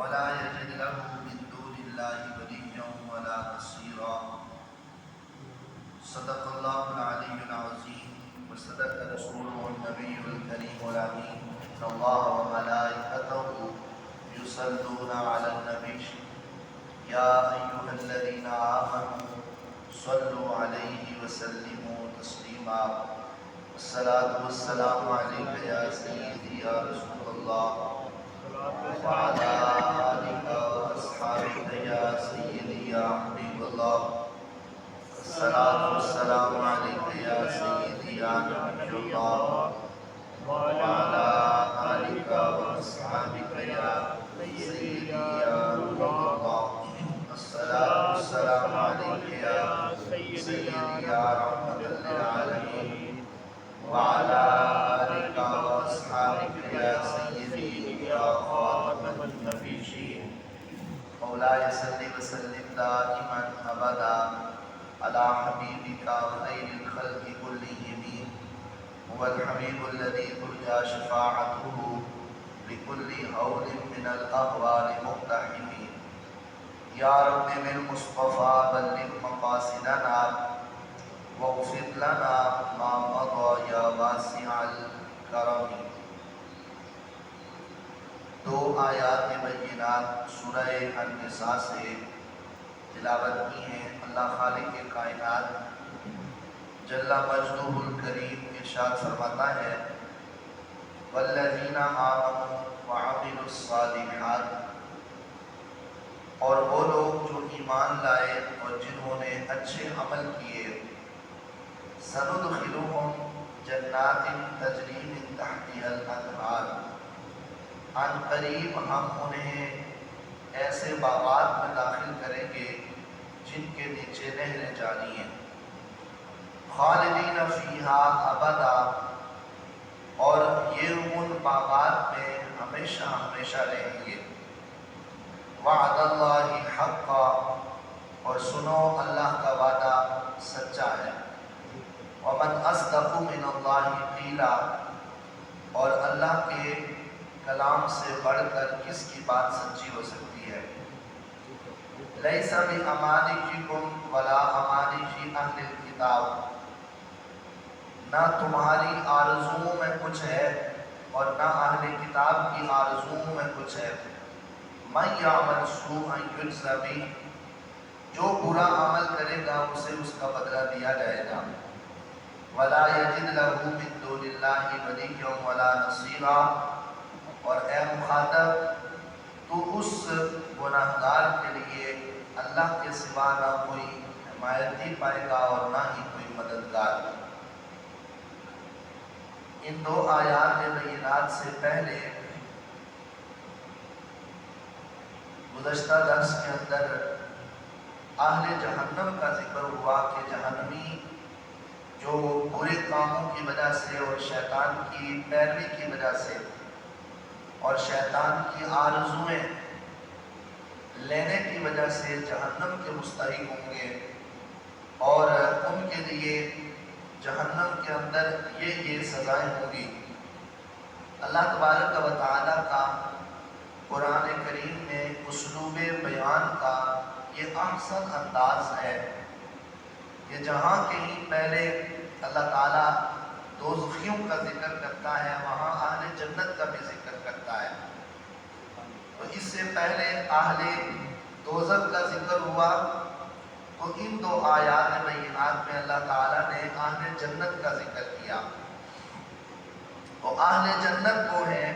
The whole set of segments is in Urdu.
ولا يجد له من دون الله وليا ولا نصيرا. صدق الله العلي العظيم وصدق رسوله النبي الكريم الأمين. إن الله وملائكته يصلون على النبي يا أيها الذين آمنوا صلوا عليه وسلموا تسليما. الصلاة والسلام عليك يا سيدي يا رسول الله وعلى آلك وأصحابك يا سيدي يا حبيب الله. الصلاة والسلام عليك يا سيدي يا نبي الله وعلى آلك وأصحابك يا سيدي يا نور الله. الصلاة والسلام عليك يا سيدي يا رحمة للعالمين وعلى آلك وأصحابك يا سيدي يا خاتم النبيين. مولاي صل وسلم دائما أبدا على حبيبك خير الخلق كلهم. هو الحبيب الذي ترجى شفاعته لكل هول من الأهوال مقتحم. يا رب بالمصطفى بلغ مقاصدنا واغفر لنا ما مضى يا واسع الكرم. دو آیات بینات سورہ النساء سے تلاوت کی ہیں. اللہ خالق کائنات جل مجدہ الکریم ارشاد فرماتا ہے والذین آمنوا وعملوا الصالحات، اور وہ لوگ جو ایمان لائے اور جنہوں نے اچھے عمل کیے، سندخلہم جنات تجری من تحتها الانہار، ان قریب ہم انہیں ایسے باغات میں داخل کریں گے جن کے نیچے نہریں جاری ہیں. خالدین فیہا ابدا، اور یہ ان باغات میں ہمیشہ ہمیشہ رہیں گے. وعد اللہ حقا، اور سنو اللہ کا وعدہ سچا ہے. ومن اصدق من اللہ قیلا، اور اللہ کے کلام سے بڑھ کر کس کی بات سچی ہو سکتی ہے. لیس بامانیکم ولا امانیک اہل الکتاب، نہ تمہاری آرزوؤں میں کچھ ہے اور نہ اہل کتاب کی آرزوؤں میں کچھ ہے. من یعمل سوءا یجز بہ، جو برا عمل کرے گا اسے اس کا بدلہ دیا جائے گا. ولا یجد لہ من دون اللہ ولیا ولا نصیرا، اور اے مخاطب تو اس گناہگار کے لیے اللہ کے سوا نہ کوئی حمایتی پائے گا اور نہ ہی کوئی مددگار. ان دو آیات بینات سے پہلے گزشتہ درس کے اندر اہل جہنم کا ذکر ہوا کہ جہنمی جو برے کاموں کی وجہ سے اور شیطان کی پیروی کی وجہ سے اور شیطان کی آرزوئیں لینے کی وجہ سے جہنم کے مستحق ہوں گے، اور ان کے لیے جہنم کے اندر یہ سزائیں ہوں گی. اللہ تبارک و تعالیٰ کا قرآن کریم میں اسلوب بیان کا یہ احسن انداز ہے کہ جہاں کہیں پہلے اللہ تعالیٰ دوزخیوں کا ذکر کرتا ہے وہاں اہل جنت کا بھی ذکر کرتا ہے. تو اس سے پہلے اہل دوزخ کا ذکر ہوا، تو ان دو آیات بینات میں اللہ تعالیٰ نے اہل جنت کا ذکر کیا. تو اہل جنت وہ ہیں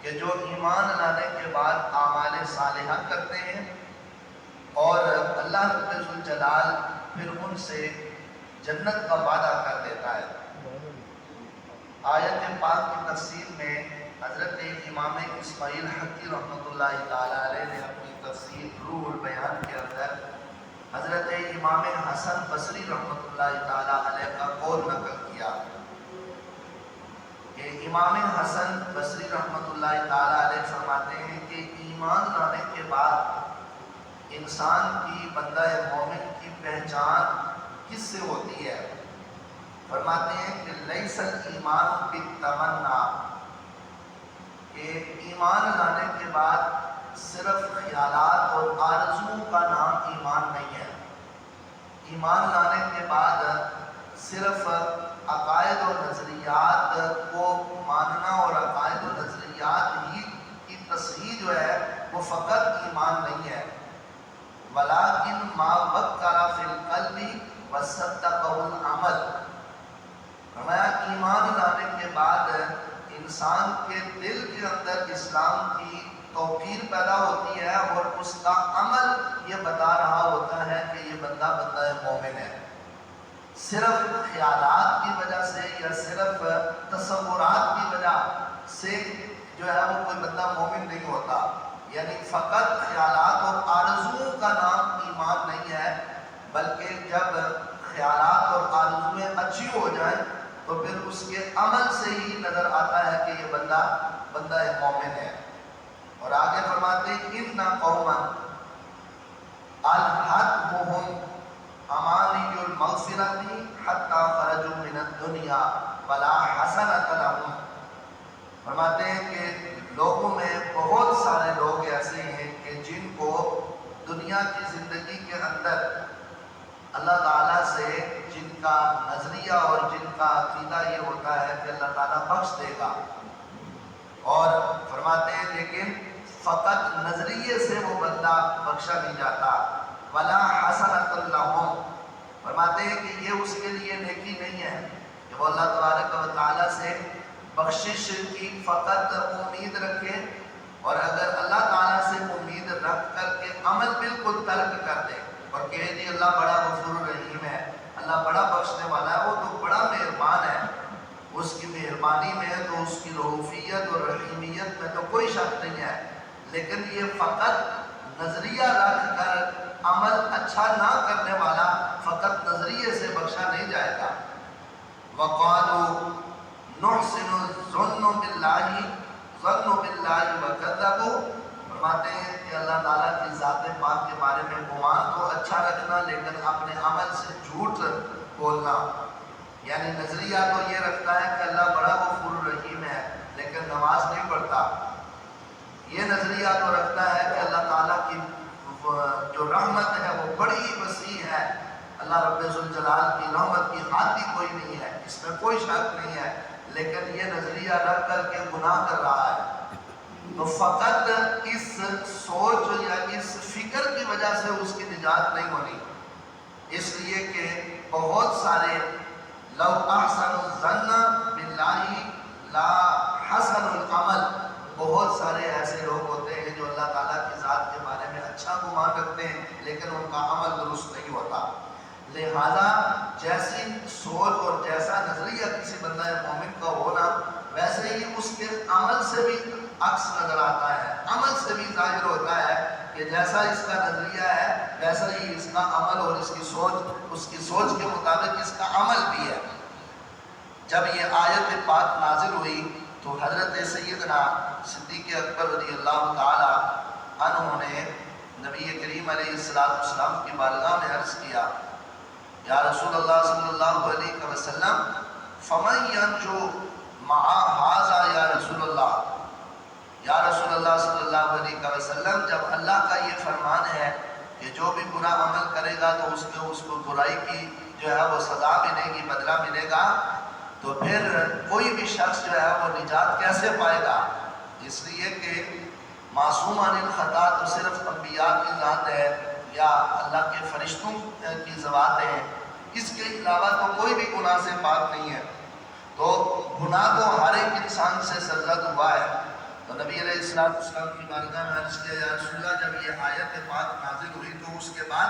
کہ جو ایمان لانے کے بعد اعمال صالحہ کرتے ہیں، اور اللہ رب الجلال پھر ان سے جنت کا وعدہ کر دیتا ہے. آیت پاک کی تفسیر میں حضرت امام اسماعیل حقی رحمۃ اللہ تعالیٰ علیہ نے اپنی تفسیر روح البیان کے اندر حضرت امام حسن بصری رحمۃ اللہ تعالیٰ علیہ کا قول نقل کیا کہ امام حسن بصری رحمۃ اللہ تعالیٰ علیہ فرماتے ہیں کہ ایمان لانے کے بعد انسان کی، بندہ مومن کی پہچان کس سے ہوتی ہے؟ فرماتے ہیں کہ لیس الایمان بالتمنا، کہ ایمان لانے کے بعد صرف خیالات اور آرزوؤں کا نام ایمان نہیں ہے۔ ایمان لانے کے بعد صرف عقائد و نظریات کو ماننا اور عقائد و نظریات ہی کی تصحیح جو ہے وہ فقط ایمان نہیں ہے، ولیکن ما وقر فی القلب وصدقہ العمل۔ فرمایا ایمان لانے کے بعد انسان کے دل کے اندر اسلام کی توقیر پیدا ہوتی ہے اور اس کا عمل یہ بتا رہا ہوتا ہے کہ یہ بندہ مومن ہے۔ صرف خیالات کی وجہ سے یا صرف تصورات کی وجہ سے جو ہے وہ کوئی بندہ مومن نہیں ہوتا، یعنی فقط خیالات اور آرزوؤں کا نام ایمان نہیں ہے، بلکہ جب خیالات اور آرزویں اچھی ہو جائیں تو پھر اس کے عمل سے ہی نظر آتا ہے کہ یہ بندہ مومن ہے۔ اور آگے فرماتے ہیں اِنَّ قَوْمًا الْحَقْهُمْ أَمَانِيُّ الْمَغْفِرَةِ حَتَّى خَرَجُوا مِنَ الدُّنْيَا وَلَا حَسَنَةَ لَهُمْ۔ فرماتے ہیں کہ لوگوں میں بہت سارے لوگ ایسے ہیں کہ جن کو دنیا کی زندگی کے اندر اللہ تعالیٰ سے جن کا نظریہ اور جن کا عقیدہ یہ ہوتا ہے کہ اللہ تعالیٰ بخش دے گا، اور فرماتے ہیں لیکن فقط نظریے سے وہ بندہ بخشا نہیں جاتا، وَلَا حَسَنَةً لَهُمْ۔ فرماتے ہیں کہ یہ اس کے لیے نیکی نہیں ہے کہ وہ اللہ تبارک و تعالیٰ سے بخشش کی فقط امید رکھے، اور اگر اللہ تعالیٰ سے امید رکھ کر کے عمل بالکل ترک کر دے اور کہے جی اللہ بڑا غفور رحیم ہے، اللہ بڑا بخشنے والا ہے، وہ تو بڑا مہربان ہے، اس کی مہربانی میں تو اس کی رؤوفیت اور رحیمیت میں تو کوئی شک نہیں ہے، لیکن یہ فقط نظریہ رکھ کر عمل اچھا نہ کرنے والا فقط نظریے سے بخشا نہیں جائے گا۔ وَقَالُوا نُحْسِنُ الظُّنُّ بِاللَّهِ وَكَذَّبُوا۔ فرماتے ہیں کہ اللہ تعالیٰ کی ذات پاک کے بارے میں گمان تو اچھا رکھنا، لیکن اپنے عمل سے جھوٹ بولنا، یعنی نظریہ تو یہ رکھتا ہے کہ اللہ بڑا غفور رحیم ہے لیکن نماز نہیں پڑھتا، یہ نظریہ تو رکھتا ہے کہ اللہ تعالیٰ کی جو رحمت ہے وہ بڑی وسیع ہے، اللہ رب ذوالجلال کی رحمت کی حد ہی کوئی نہیں ہے، اس میں کوئی شک نہیں ہے، لیکن یہ نظریہ رکھ کر کے گناہ کر رہا ہے، تو فقط اس سوچ یا اس فکر کی وجہ سے اس کی نجات نہیں ہونی، اس لیے کہ بہت سارے لو احسن الظن باللہ لا حسن العمل، بہت سارے ایسے لوگ ہوتے ہیں جو اللہ تعالیٰ کی ذات کے بارے میں اچھا گمان رکھتے ہیں لیکن ان کا عمل درست نہیں ہوتا۔ لہذا جیسی سوچ اور جیسا نظریہ کسی بندہ مومن کا ہونا، ویسے ہی اس کے عمل سے بھی عکس نظر آتا ہے، عمل سے بھی ظاہر ہوتا ہے کہ جیسا اس کا نظریہ ہے ویسا ہی اس کا عمل اور اس کی سوچ کے مطابق اس کا عمل بھی ہے۔ جب یہ آیت پاک نازل ہوئی تو حضرت سیدنا صدیق اکبر رضی اللہ تعالی عنہ نے نبی کریم علیہ السلام کی بارگاہ میں عرض کیا، یا رسول اللہ صلی اللہ علیہ وسلم فمن ینجو مع ھذا یا رسول اللہ، یا رسول اللہ صلی اللہ علیہ وسلم جب اللہ کا یہ فرمان ہے کہ جو بھی برا عمل کرے گا تو اس کو برائی کی جو ہے وہ سزا ملے گی، بدلہ ملے گا، تو پھر کوئی بھی شخص جو ہے وہ نجات کیسے پائے گا؟ اس لیے کہ معصوم عن الخطا تو صرف انبیاء کی ذات ہے یا اللہ کے فرشتوں کی ذوات ہے، اس کے علاوہ تو کوئی بھی گناہ سے پاک نہیں ہے، تو گناہ تو ہر ایک انسان سے سرزد ہوا ہے۔ تو نبی علیہ السلام کی بارگاہ میں عرض کیا، یا رسول اللہ جب یہ آیت پاک نازل ہوئی تو اس کے بعد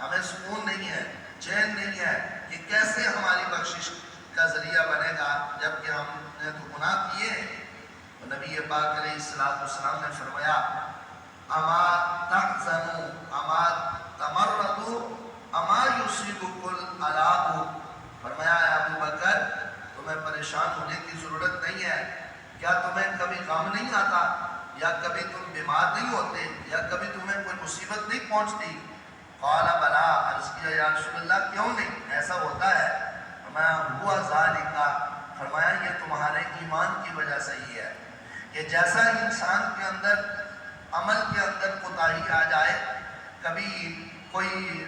ہمیں سکون نہیں ہے، چین نہیں ہے، یہ کیسے ہماری بخشش کا ذریعہ بنے گا جبکہ ہم نے تو گناہ کیے۔ تو نبی پاک علیہ السلام نے فرمایا، اما تحزنوا اما تمردوا اما یصیبکم العلاء، فرمایا اے ابو بکر تمہیں پریشان ہونے کی ضرورت نہیں ہے، کیا تمہیں کبھی غم نہیں آتا، یا کبھی تم بیمار نہیں ہوتے، یا کبھی تمہیں کوئی مصیبت نہیں پہنچتی؟ قال بلا، عرض کیا یا رسول اللہ کیوں نہیں، ایسا ہوتا ہے۔ فرمایا ہوا ذالک، فرمایا یہ تمہارے ایمان کی وجہ سے ہی ہے، کہ جیسا انسان کے اندر عمل کے اندر کوتاہی آ جائے، کبھی کوئی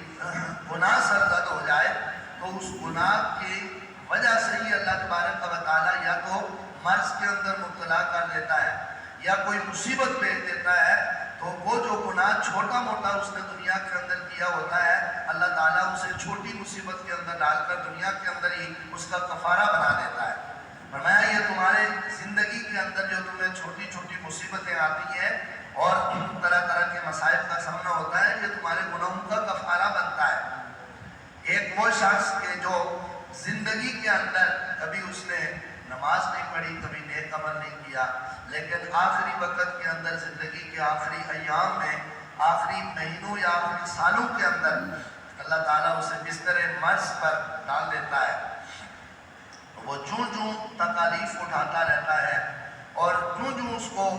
گناہ سرزد ہو جائے، تو اس گناہ کی وجہ سے ہی اللہ تبارک و تعالیٰ یا تو مرض کے اندر مبتلا کر دیتا ہے یا کوئی مصیبت بھیج دیتا ہے، تو وہ جو گناہ چھوٹا موٹا اس نے دنیا کے اندر کیا ہوتا ہے، اللہ تعالیٰ اسے چھوٹی مصیبت کے اندر ڈال کر دنیا کے اندر ہی اس کا کفارہ بنا دیتا ہے۔ فرمایا یہ تمہارے زندگی کے اندر جو تمہیں چھوٹی چھوٹی مصیبتیں آتی ہیں اور طرح طرح کے مصائب کا سامنا ہوتا ہے، یہ تمہارے گناہوں کا کفارہ بنتا ہے۔ ایک وہ شخص کے جو زندگی کے اندر کبھی اس نے نماز نہیں پڑھی، کبھی نیک عمل نہیں کیا، لیکن آخری وقت کے اندر زندگی کے آخری ایام میں، آخری مہینوں یا آخری سالوں کے اندر اللہ تعالیٰ اسے بستر مرض پر ڈال دیتا ہے، وہ جوں جوں تکالیف اٹھاتا رہتا ہے اور جوں جوں اس کو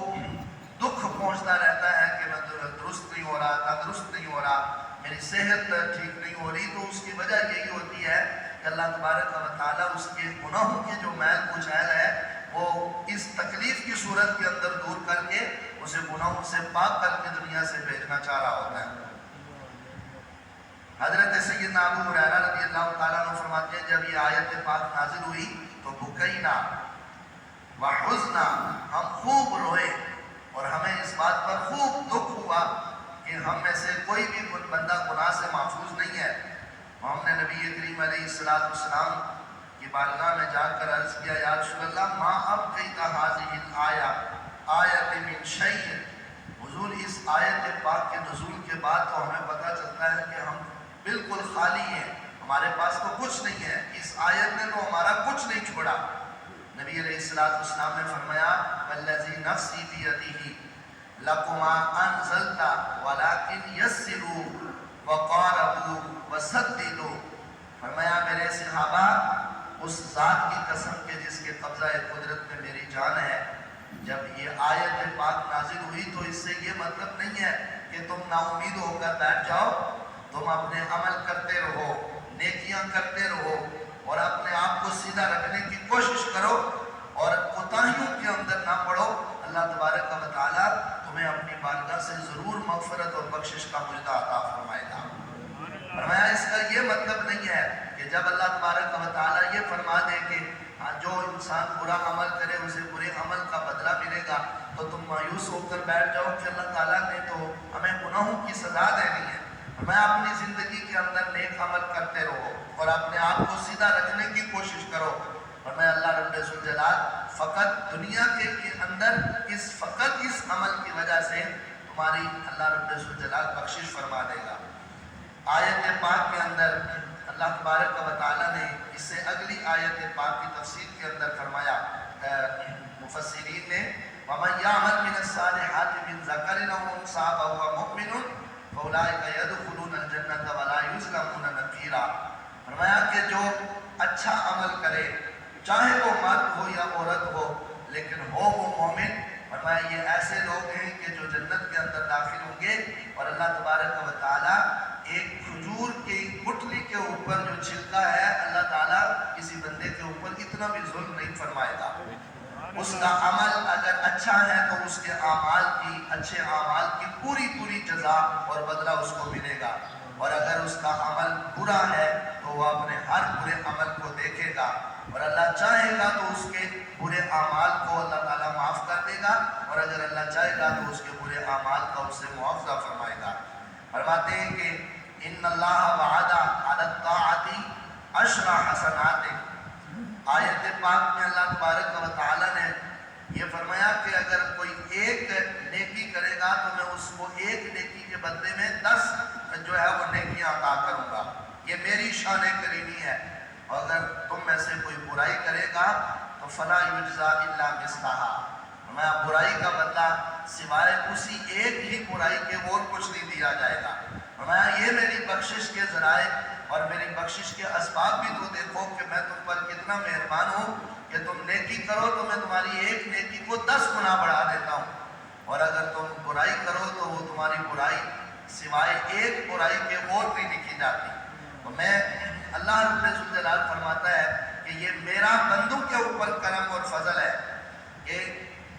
دکھ پہنچتا رہتا ہے کہ میں درست نہیں ہو رہا، تندرست نہیں ہو رہا، میری صحت ٹھیک نہیں ہو رہی، تو اس کی وجہ یہی ہوتی ہے کہ اللہ تبارک و تعالیٰ اس کے گناہوں کی جو میل کچیل ہے وہ اس تکلیف کی صورت کے اندر دور کر کے اسے گناہوں سے پاک کر کے دنیا سے بھیجنا چاہ رہا ہوتا ہے۔ حضرت سیدنا ابو ہریرہ رضی اللہ تعالیٰ عنہ فرماتے ہیں جب یہ آیت پاک نازل ہوئی تو بکینا وحزنا، ہم خوب روئے اور ہمیں اس بات پر خوب دکھ ہوا کہ ہم میں سے کوئی بھی بندہ گناہ سے محفوظ نہیں ہے۔ ہم نے نبی کریم علیہ السلام کی بارگاہ میں جا کر عرض کیا یا رسول اللہ ما ابقیت هذه الآیہ آیت من شیء، حضور اس آیت پاک کے نزول کے بعد تو ہمیں پتہ چلتا ہے کہ ہم بالکل خالی ہیں، ہمارے پاس تو کچھ نہیں ہے، اس آیت نے تو ہمارا کچھ نہیں چھوڑا۔ نبی علیہ السلام نے فرمایا والذی نفسی بیدہ لکما انزلت ولکن یسروا وقاربوا وسددوا، فرمایا میرے صحابہ اس ذات کی قسم کے جس کے قبضہ قدرت میں میری جان ہے، جب یہ آیت پاک نازل ہوئی تو اس سے یہ مطلب نہیں ہے کہ تم نا امید ہو کر بیٹھ جاؤ، تم اپنے عمل کرتے رہو، نیکیاں کرتے رہو اور اپنے آپ کو سیدھا رکھنے کی کوشش کرو اور کوتاہیوں کے اندر نہ پڑو، اللہ تبارک و تعالیٰ تمہیں اپنی بارگاہ سے ضرور مغفرت اور بخشش کا مجدہ عطا فرمائے گا۔ فرمایا اس کا یہ مطلب نہیں ہے کہ جب اللہ تبارک و تعالیٰ یہ فرما دے کہ جو انسان برا عمل کرے اسے برے عمل کا بدلہ ملے گا تو تم مایوس ہو کر بیٹھ جاؤ کہ اللہ تعالیٰ نے تو ہمیں گناہوں کی سزا دینی ہے۔ میں اپنی زندگی کے اندر نیک عمل کرتے رہو اور اپنے آپ کو سیدھا رکھنے کی کوشش کرو، اور میں اللہ رب ذوالجلال فقط دنیا کے اندر فقط اس عمل کی وجہ سے تمہاری اللہ رب ذوالجلال بخشش فرما دے گا۔ آیت پاک کے اندر اللہ تبارک و تعالیٰ نے اس سے اگلی آیت پاک کی تفسیر کے اندر فرمایا، مفسرین نے وَمَنْ يَعْمَلْ مِنَ الصَّالِحَاتِ مِنْ ذَكَرٍ أَوْ أُنْثَىٰ وَهُوَ مُؤْمِنٌ فَأُولَٰئِكَ يَدْخُلُونَ الْجَنَّةَ وَلَا يُظْلَمُونَ نَقِيرًا، فرمایا کہ جو اچھا عمل کرے چاہے وہ مرد ہو یا عورت ہو لیکن ہو وہ مومن، فرمایا یہ ایسے لوگ ہیں کہ جو جنت کے اندر داخل ہوں گے، اور اللہ تبارک و تعالیٰ ایک کھجور کی گٹھلی کے اوپر جو چھلکا ہے اللہ تعالیٰ کسی بندے کے اوپر اتنا بھی ظلم نہیں فرمائے گا۔ اس کا عمل اگر اچھا ہے تو اس کے اعمال کی، اچھے اعمال کی پوری جزا اور بدلہ اس کو ملے گا، اور اگر اس کا عمل برا ہے تو وہ اپنے ہر برے عمل کو دیکھے گا، اور اللہ چاہے گا تو اس کے برے اعمال کو اللہ تعالیٰ معاف کر دے گا، اور اگر اللہ چاہے گا تو اس کے برے اعمال کا اس سے معاوضہ فرمائے گا۔ فرماتے ہیں کہ ان اللہ وعد علی الطاعۃ عشر حسنات، آیت پاک میں اللہ تبارک و تعالیٰ نے یہ فرمایا کہ اگر کوئی ایک نیکی کرے گا تو میں اس کو ایک نیکی کے بدلے میں 10 جو ہے وہ نیکیاں عطا کروں گا، یہ میری شان کریمی ہے۔ اور اگر تم میں سے کوئی برائی کرے گا تو فلا یجزا الا مثلھا، میں برائی کا بدلہ سوائے اسی ایک ہی برائی کے اور کچھ نہیں دیا جائے گا۔ یہ میری بخشش کے ذرائع اور میری بخشش کے اسباب بھی تو دیکھو کہ میں تم پر کتنا مہربان ہوں کہ تم نیکی کرو تو میں تمہاری ایک نیکی کو 10 گنا بڑھا دیتا ہوں، اور اگر تم برائی کرو تو وہ تمہاری برائی سوائے ایک برائی کے اور نہیں لکھی جاتی۔ تو میں اللہ رب ذوالجلال فرماتا ہے کہ یہ میرا بندوں کے اوپر کرم اور فضل ہے کہ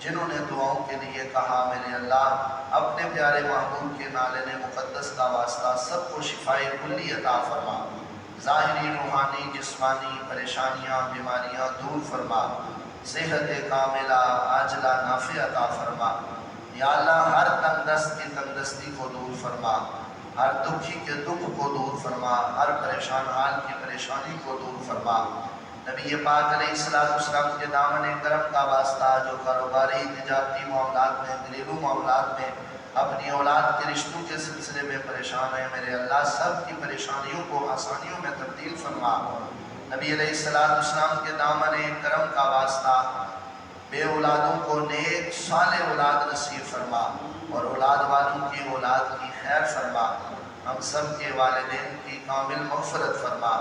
جنہوں نے دعاؤں کے لیے کہا میرے اللہ اپنے پیارے محبوب کے نالے مقدس کا واسطہ سب کو شفائے کلی عطا فرما، ظاہری روحانی جسمانی پریشانیاں بیماریاں دور فرما، صحت کاملہ عاجلہ نافع عطا فرما۔ یا اللہ ہر تنگدست کی تنگدستی کو دور فرما، ہر دکھی کے دکھ کو دور فرما، ہر پریشان حال کی پریشانی کو دور فرما۔ نبی پاک علیہ السلام کے دامن کرم کا واسطہ جو کاروباری تجارتی معاملات میں گھریلو معاملات میں اپنی اولاد کے رشتوں کے سلسلے میں پریشان ہیں میرے اللہ سب کی پریشانیوں کو آسانیوں میں تبدیل فرما۔ نبی علیہ السلام کے دامن کرم کا واسطہ بے اولادوں کو نیک صالح اولاد نصیب فرما اور اولاد والوں کی اولاد کی خیر فرما۔ ہم سب کے والدین کی کامل مغفرت فرما،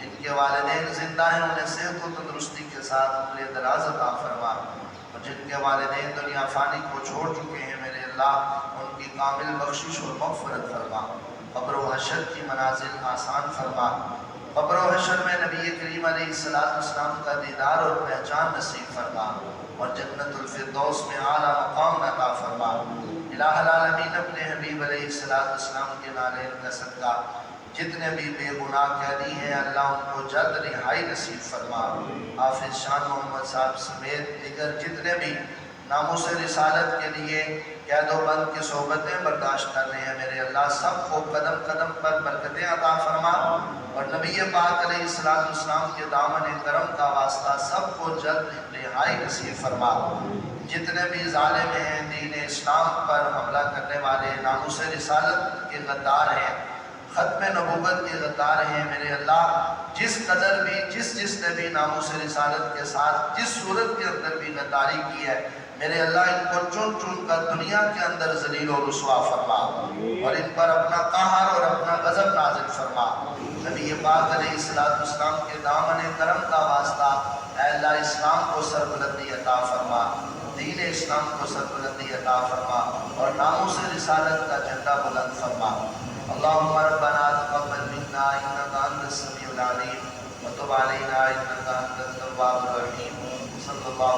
جن کے والدین زندہ ہیں انہیں صحت و تندرستی کے ساتھ عمر دراز عطا فرما، اور جن کے والدین دنیا فانی کو چھوڑ چکے ہیں میرے اللہ ان کی کامل بخشش اور مغفرت فرما۔ قبر و حشر کی منازل آسان فرما، قبر و حشر میں نبی کریم علیہ السلام کا دیدار اور پہچان نصیب فرما، اور جنت الفردوس میں اعلیٰ مقام عطا فرما۔ الہ العالمین اپنے حبیب علیہ السلام کے نالین کا صدقہ جتنے بھی بے گناہ قیدی ہیں اللہ ان کو جلد رہائی نصیب فرما۔ حافظ شان محمد صاحب سمیت دیگر جتنے بھی ناموس رسالت کے لیے قید و بند کی صحبتیں برداشت کر رہے ہیں میرے اللہ سب کو قدم قدم پر برکتیں عطا فرما، اور نبی پاک علیہ السلام کے دامن کرم کا واسطہ سب کو جلد رہائی نصیب فرما۔ جتنے بھی ظالم ہیں دین اسلام پر حملہ کرنے والے ناموس رسالت کے غدار ہیں ختم نبوت کے غدار ہیں میرے اللہ جس قدر بھی جس نے بھی ناموس رسالت کے ساتھ جس صورت کے اندر بھی غداری کی ہے میرے اللہ ان کو چن چن کر دنیا کے اندر ذلیل و رسوا فرما، اور ان پر اپنا قہر اور اپنا غضب نازل فرما۔ نبی پاک علیہ السلام کے دامن کرم کا واسطہ اے اللہ اسلام کو سربلندی عطا فرما، دین اسلام کو سربلندی عطا فرما، اور ناموس رسالت کا جھنڈا بلند فرما۔ اللہم ربنا تقبل منا انک انت السمیع العلیم وتب علینا انک انت التواب الرحیم۔ صلی اللہ